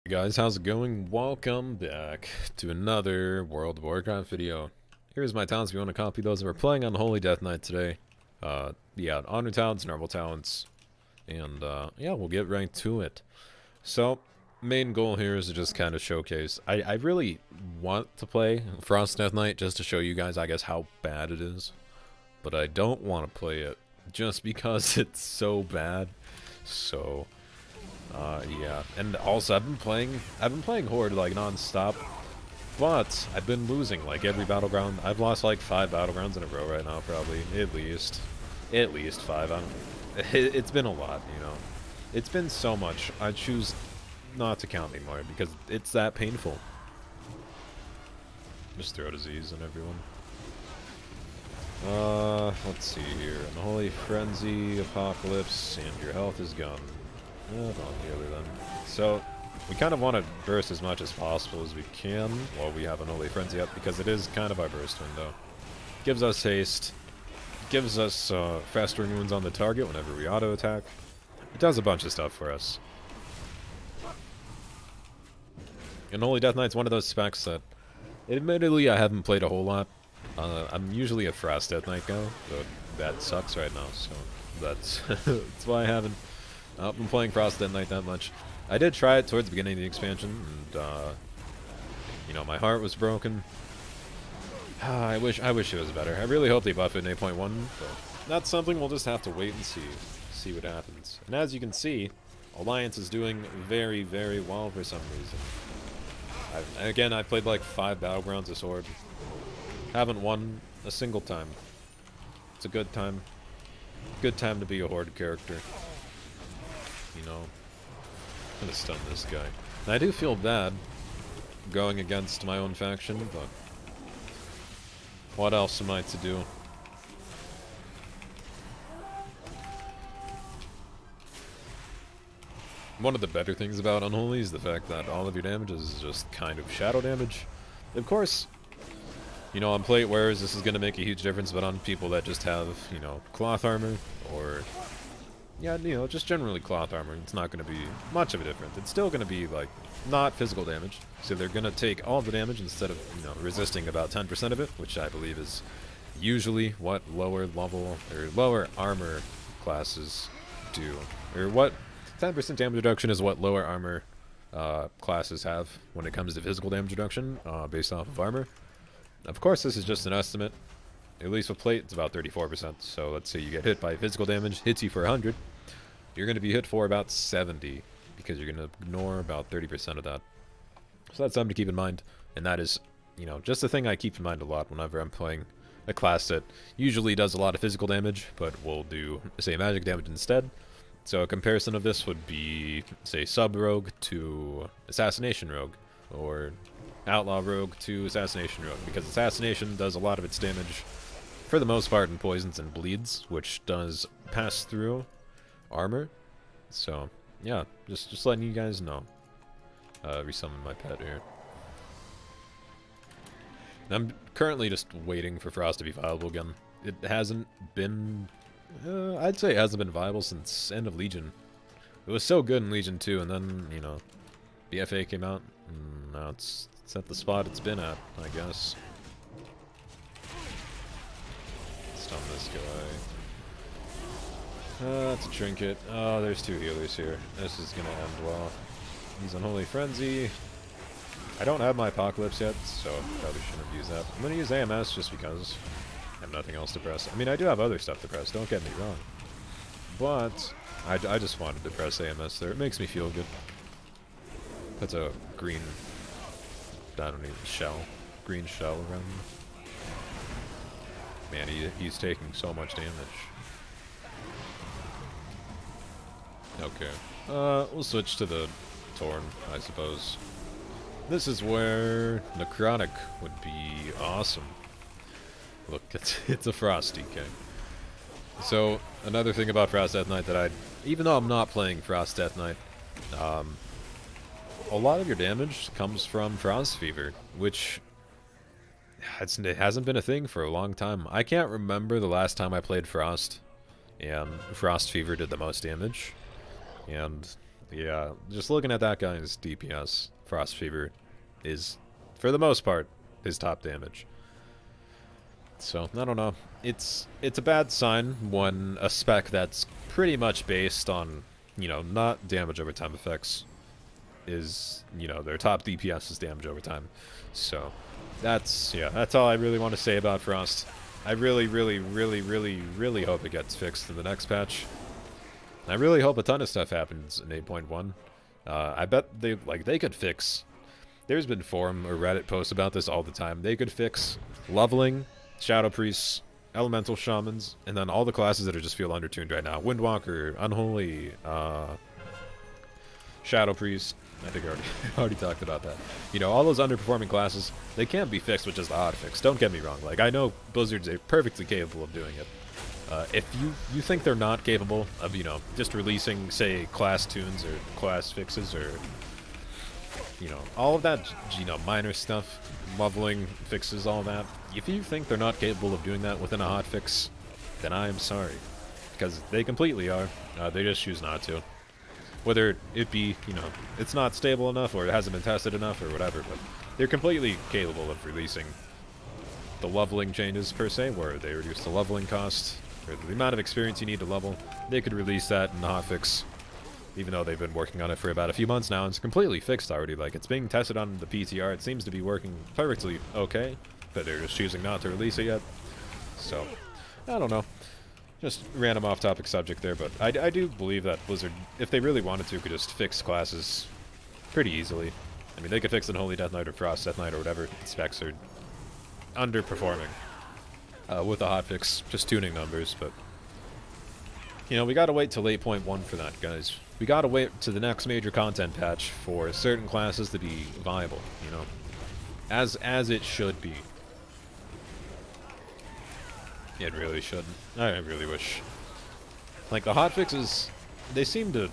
Hey guys, how's it going? Welcome back to another World of Warcraft video. Here's my talents if you want to copy those. We're playing on Holy Death Knight today. Yeah, honor talents, normal talents, and yeah, we'll get right to it. So, main goal here is to just kind of showcase. I really want to play Frost Death Knight just to show you guys, I guess, how bad it is. But I don't want to play it just because it's so bad. So... yeah, and also I've been playing Horde like non-stop, but I've been losing like every battleground. I've lost like 5 battlegrounds in a row right now, probably at least 5. It's been a lot, you know. It's been so much. I choose not to count anymore because it's that painful. Just throw disease on everyone. Let's see here. Unholy Frenzy, Apocalypse, and your health is gone. Not really then. So, we kind of want to burst as much as possible as we can while we have Unholy Frenzy up, because it is kind of our burst window. Gives us haste, gives us fastering wounds on the target whenever we auto-attack. It does a bunch of stuff for us. Unholy Death Knight's one of those specs that, admittedly, I haven't played a whole lot. I'm usually a Frost Death Knight guy, but that sucks right now, so that's, that's why I haven't been playing Frost Death Knight that much. I did try it towards the beginning of the expansion, and you know, my heart was broken. I wish it was better. I really hope they buff it in 8.1, but that's something we'll just have to wait and see what happens. And as you can see, Alliance is doing very, very well for some reason. I've played like 5 battlegrounds of Sword. Haven't won a single time. It's a good time. Good time to be a Horde character. You know, I'm gonna stun this guy. And I do feel bad going against my own faction, but what else am I to do? One of the better things about Unholy is the fact that all of your damage is just kind of shadow damage. Of course, you know, on plate wearers this is gonna make a huge difference, but on people that just have, you know, cloth armor or... yeah, you know, just generally cloth armor, it's not going to be much of a difference. It's still going to be, like, not physical damage. So they're going to take all the damage instead of, you know, resisting about 10% of it, which I believe is usually what lower level, or lower armor classes do. Or what 10% damage reduction is what lower armor classes have when it comes to physical damage reduction based off of armor. Of course, this is just an estimate. At least with plate, it's about 34%. So let's say you get hit by physical damage, hits you for 100. You're going to be hit for about 70, because you're going to ignore about 30% of that. So that's something to keep in mind. And that is, you know, just a thing I keep in mind a lot whenever I'm playing a class that usually does a lot of physical damage, but will do, say, magic damage instead. So a comparison of this would be, say, Sub-Rogue to Assassination Rogue, or Outlaw Rogue to Assassination Rogue, because Assassination does a lot of its damage for the most part in poisons and bleeds, which does pass through armor. So yeah, just letting you guys know. Resummon my pet here. I'm currently just waiting for Frost to be viable again. It hasn't been, I'd say it hasn't been viable since End of Legion. It was so good in Legion 2, and then, you know, BFA came out, and now it's at the spot it's been at, I guess. Stun this guy. That's a trinket. Oh, there's 2 healers here. This is gonna end well. He's Unholy Frenzy. I don't have my Apocalypse yet, so probably shouldn't have used that. I'm gonna use AMS just because I have nothing else to press. I mean, I do have other stuff to press, don't get me wrong. But I just wanted to press AMS there. It makes me feel good. That's a green, I don't even, shell. Green shell around me. Man, he's taking so much damage. Okay. We'll switch to the Torn, I suppose. This is where Necrotic would be awesome. Look, it's a Frost DK. So, another thing about Frost Death Knight that even though I'm not playing Frost Death Knight, a lot of your damage comes from Frost Fever, which... it hasn't been a thing for a long time. I can't remember the last time I played Frost, and Frost Fever did the most damage. And Yeah, just looking at that guy's DPS, Frost Fever is, for the most part, his top damage. So, I don't know. It's a bad sign when a spec that's pretty much based on, you know, not damage over time effects is, you know, their top DPS is damage over time. So, that's all I really want to say about Frost. I really hope it gets fixed in the next patch. I really hope a ton of stuff happens in 8.1. I bet they could fix. There's been forum or Reddit posts about this all the time. They could fix leveling, Shadow Priests, Elemental Shamans, and then all the classes that are just feel undertuned right now. Windwalker, Unholy, Shadow Priest. I think I already talked about that. You know, all those underperforming classes, they can't be fixed with just a hotfix. Don't get me wrong. Like, I know Blizzard's perfectly capable of doing it. If you think they're not capable of, you know, just releasing, say, class tunes or class fixes or, you know, all of that, you know, minor stuff, leveling fixes, all that. If you think they're not capable of doing that within a hotfix, then I am sorry. Because they completely are. They just choose not to. Whether it be, you know, it's not stable enough or it hasn't been tested enough or whatever, but they're completely capable of releasing the leveling changes, per se, where they reduce the leveling cost, or the amount of experience you need to level. They could release that in the hotfix, even though they've been working on it for about a few months now, and it's completely fixed already. Like, it's being tested on the PTR, it seems to be working perfectly okay, but they're just choosing not to release it yet. So, I don't know. Just random off-topic subject there, but I do believe that Blizzard, if they really wanted to, could just fix classes pretty easily. I mean, they could fix Unholy Death Knight or Frost Death Knight or whatever specs are underperforming with a hotfix, just tuning numbers, but you know, we gotta wait till 8.1 for that, guys. We gotta wait to the next major content patch for certain classes to be viable, you know, as it should be. It really shouldn't. I really wish. Like, the hotfixes, they seem to,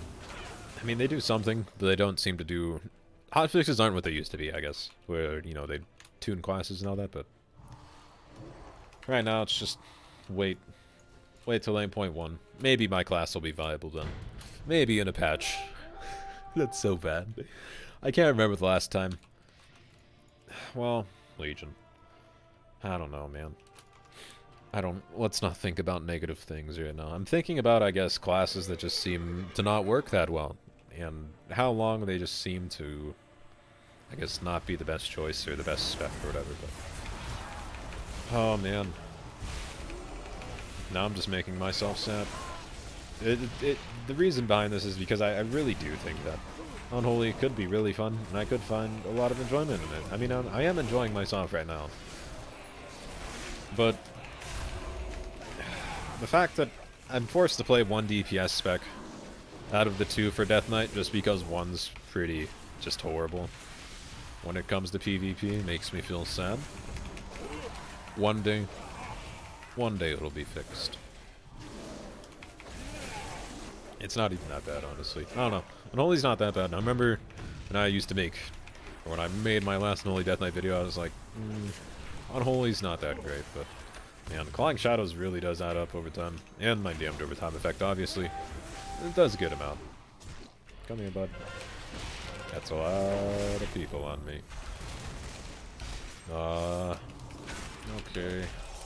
I mean, they do something, but they don't seem to do, hotfixes aren't what they used to be, I guess, where, you know, they tune classes and all that, but right now it's just wait till 8.1. Maybe my class will be viable then. Maybe in a patch. That's so bad. I can't remember the last time. Well, Legion. I don't know, man. Let's not think about negative things right now. I'm thinking about, I guess, classes that just seem to not work that well. And how long they just seem to, I guess, not be the best choice or the best spec or whatever, but oh, man. Now I'm just making myself sad. The reason behind this is because I really do think that Unholy could be really fun, and I could find a lot of enjoyment in it. I mean, I am enjoying myself right now. But the fact that I'm forced to play one DPS spec out of the two for Death Knight just because one's pretty just horrible when it comes to PvP makes me feel sad. One day it'll be fixed. It's not even that bad, honestly. I don't know. Unholy's not that bad. I remember when I used to make, or when I made my last Unholy Death Knight video, I was like, Unholy's not that great, but man, Clawing Shadows really does add up over time. And my damage over time effect, obviously. It does a good amount. Come here, bud. That's a lot of people on me. Okay.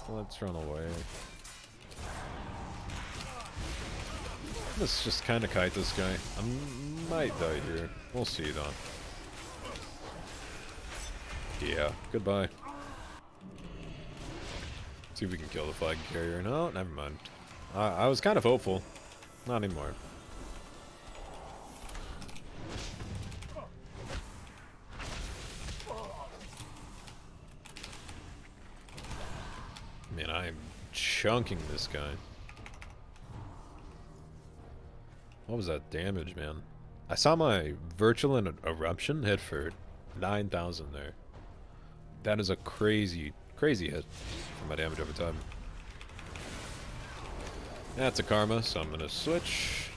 Let's run away. Let's just kind of kite this guy. I might die here. We'll see, though. Yeah, goodbye. See if we can kill the flag carrier. No, never mind. I was kind of hopeful. Not anymore. Man, I am chunking this guy. What was that damage, man? I saw my Virulent Eruption hit for 9,000 there. That is a crazy hit for my damage over time. That's a karma, so I'm gonna switch.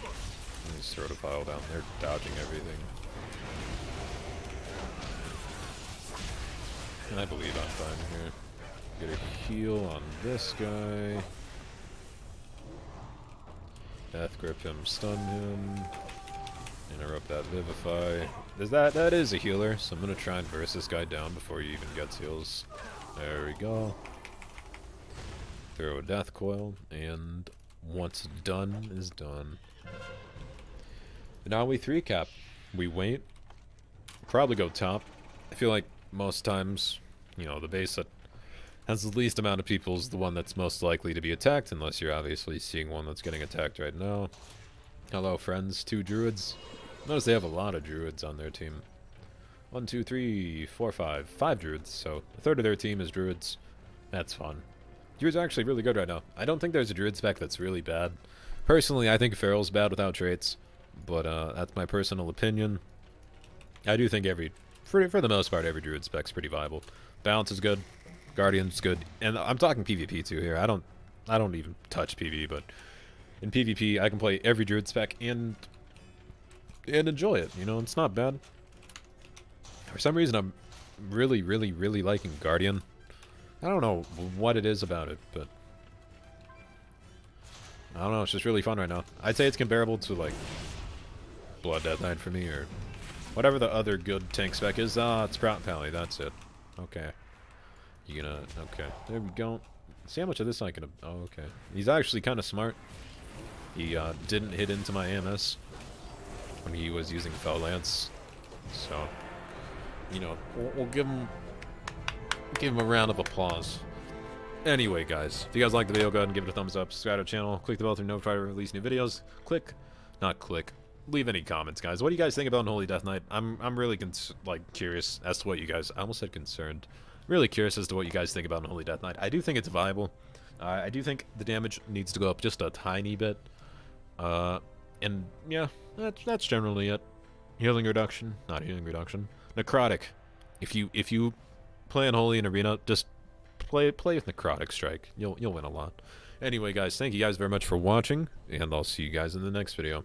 Let me just throw the pile down. They're dodging everything. And I believe I'm fine here. Get a heal on this guy. Death grip him, stun him. Interrupt that Vivify. That is a healer, so I'm gonna try and burst this guy down before he even gets heals. There we go. Throw a death coil, and once done is done. Now we 3-cap. We wait. Probably go top. I feel like most times, you know, the base that has the least amount of people is the one that's most likely to be attacked, unless you're obviously seeing one that's getting attacked right now. Hello, friends. 2 druids. Notice they have a lot of druids on their team. 1, 2, 3, 4, 5. 5 druids, so a third of their team is druids. That's fun. Druids are actually really good right now. I don't think there's a druid spec that's really bad. Personally, I think Feral's bad without traits, but that's my personal opinion. I do think for the most part, every druid spec's pretty viable. Balance is good. Guardian's good. And I'm talking PvP too here. I don't even touch PvE, but in PvP, I can play every druid spec and enjoy it. You know, it's not bad. For some reason, I'm really, really, really liking Guardian. I don't know what it is about it, but I don't know. It's just really fun right now. I'd say it's comparable to like Blood Death Knight for me, or whatever the other good tank spec is. It's Sprout Pally. That's it. Okay. You gonna... Okay. There we go. See how much of this I can... Oh, okay. He's actually kind of smart. He didn't hit into my AMS when he was using Fell Lance. So, you know, we'll give him a round of applause. Anyway, guys, if you guys liked the video, go ahead and give it a thumbs up. Subscribe to the channel. Click the bell to be notified when we release new videos. Leave any comments, guys. What do you guys think about Unholy Death Knight? I'm really curious as to what you guys... I almost said concerned. Really curious as to what you guys think about Unholy Death Knight. I do think it's viable. I do think the damage needs to go up just a tiny bit. And yeah, that's generally it. Healing reduction, not healing reduction. Necrotic. If you play Unholy in Arena, just play with Necrotic Strike. You'll win a lot. Anyway, guys, thank you guys very much for watching, and I'll see you guys in the next video.